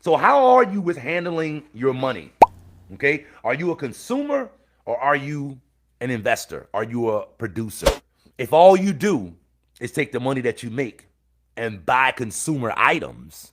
So how are you with handling your money? Okay? Are you a consumer or are you an investor? Are you a producer? If all you do is take the money that you make and buy consumer items,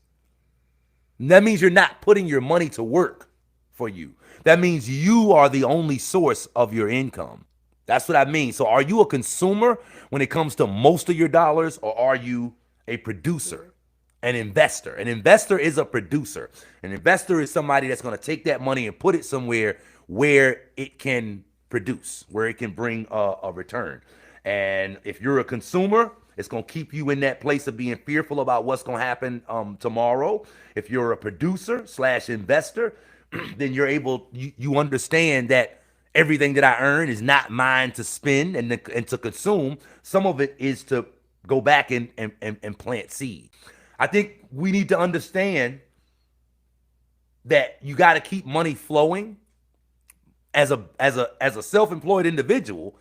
that means you're not putting your money to work for you. That means you are the only source of your income. That's what I mean. So are you a consumer when it comes to most of your dollars, or are you a producer? An investor. An investor is a producer. An investor is somebody that's going to take that money and put it somewhere where it can produce, where it can bring a return. And if you're a consumer, it's going to keep you in that place of being fearful about what's going to happen tomorrow. If you're a producer slash investor, then you understand that everything that I earn is not mine to spend and to consume. Some of it is to go back and plant seed. I think we need to understand that you got to keep money flowing as a self-employed individual,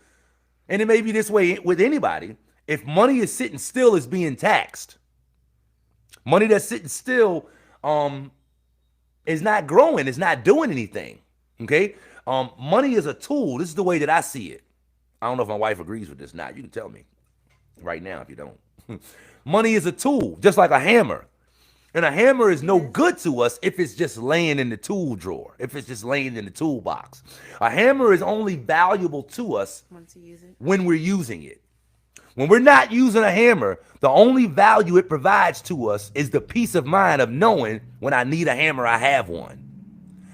and it may be this way with anybody. If money is sitting still, it's being taxed. Money that's sitting still is not growing, it's not doing anything. Okay? Money is a tool. This is the way that I see it. I don't know if my wife agrees with this. Not. You can tell me right now if you don't. Money is a tool, just like a hammer. And a hammer is no good to us if it's just laying in the tool drawer, if it's just laying in the toolbox. A hammer is only valuable to us when we're using it. When we're not using a hammer, the only value it provides to us is the peace of mind of knowing when I need a hammer, I have one.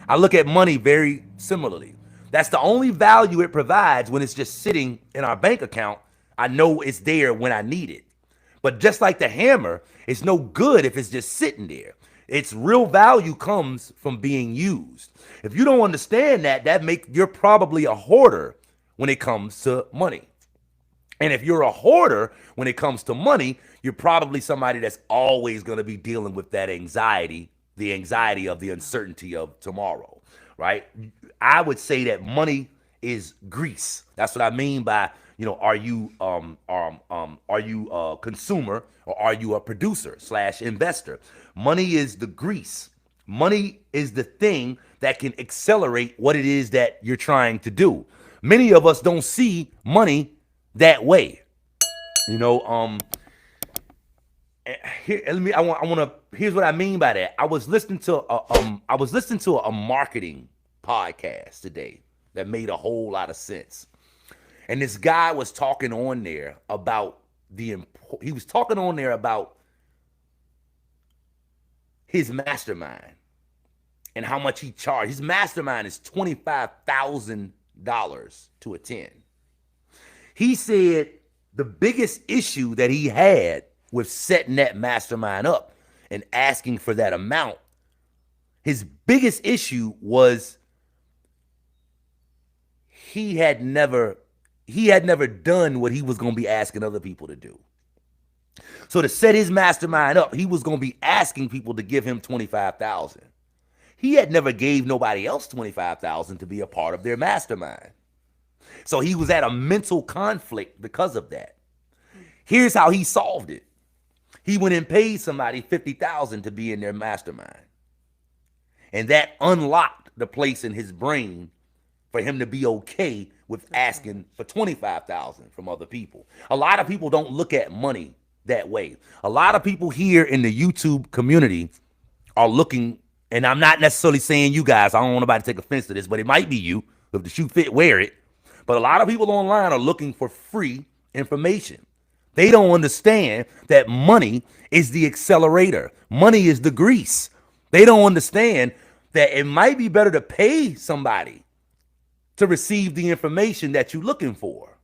I look at money very similarly. That's the only value it provides when it's just sitting in our bank account. I know it's there when I need it. But just like the hammer, it's no good if it's just sitting there. Its real value comes from being used. If you don't understand that, you're probably a hoarder when it comes to money. And if you're a hoarder when it comes to money, you're probably somebody that's always going to be dealing with that anxiety, the anxiety of the uncertainty of tomorrow, right? I would say that money is grease. That's what I mean by, are you a consumer or are you a producer slash investor? Money is the grease. Money is the thing that can accelerate what it is that you're trying to do. Many of us don't see money that way. Here's what I mean by that. I was listening to a marketing podcast today that made a whole lot of sense. And this guy was talking on there about his mastermind and how much he charged. His mastermind is $25,000 to attend. He said the biggest issue that he had with setting that mastermind up and asking for that amount, his biggest issue was he had never done what he was going to be asking other people to do. So to set his mastermind up, he was going to be asking people to give him $25,000. He had never gave nobody else $25,000 to be a part of their mastermind. So he was at a mental conflict because of that. Here's how he solved it. He went and paid somebody $50,000 to be in their mastermind. And that unlocked the place in his brain for him to be okay with asking for $25,000 from other people. A lot of people don't look at money that way. A lot of people here in the YouTube community are looking, and I'm not necessarily saying you guys, I don't want nobody to take offense to this, but it might be you. If the shoe fit, wear it. But a lot of people online are looking for free information. They don't understand that money is the accelerator. Money is the grease. They don't understand that it might be better to pay somebody to receive the information that you're looking for,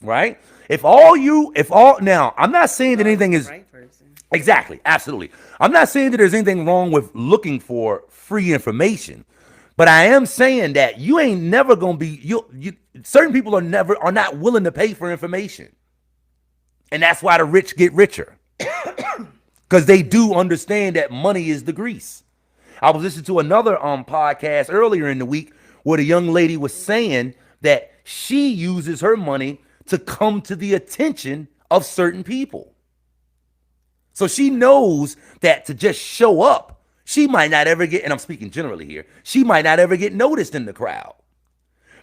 right? Now, I'm not saying that anything is right person. Exactly, absolutely. I'm not saying that there's anything wrong with looking for free information, but I am saying that you ain't never gonna be certain people are not willing to pay for information, and that's why the rich get richer because they do understand that money is the grease. I was listening to another podcast earlier in the week where the young lady was saying that she uses her money to come to the attention of certain people. So she knows that to just show up She might not ever get, and I'm speaking generally here, she might not ever get noticed in the crowd.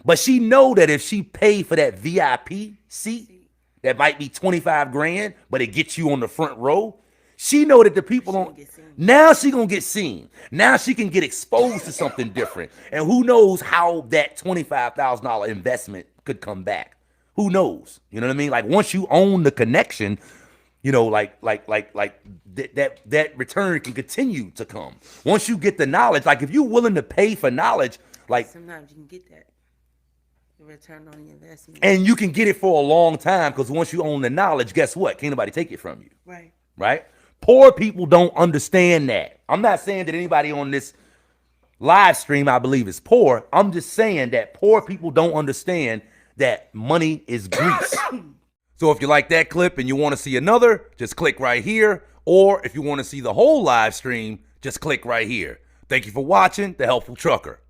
But she know that if she pay for that VIP seat, that might be 25 grand, but it gets you on the front row. She know that the people on, now she gonna get seen. Now she can get exposed to something different. And who knows how that $25,000 investment could come back. Who knows? You know what I mean? Like once you own the connection, you know, that return can continue to come. Once you get the knowledge, like if you're willing to pay for knowledge, like sometimes you can get that return on your investment. And you can get it for a long time because once you own the knowledge, guess what? Can't nobody take it from you. Right. Right? Poor people don't understand that. I'm not saying that anybody on this live stream, I believe, is poor. I'm just saying that poor people don't understand that money is grease. So if you like that clip and you want to see another, just click right here. Or if you want to see the whole live stream, just click right here. Thank you for watching The Helpful Trucker.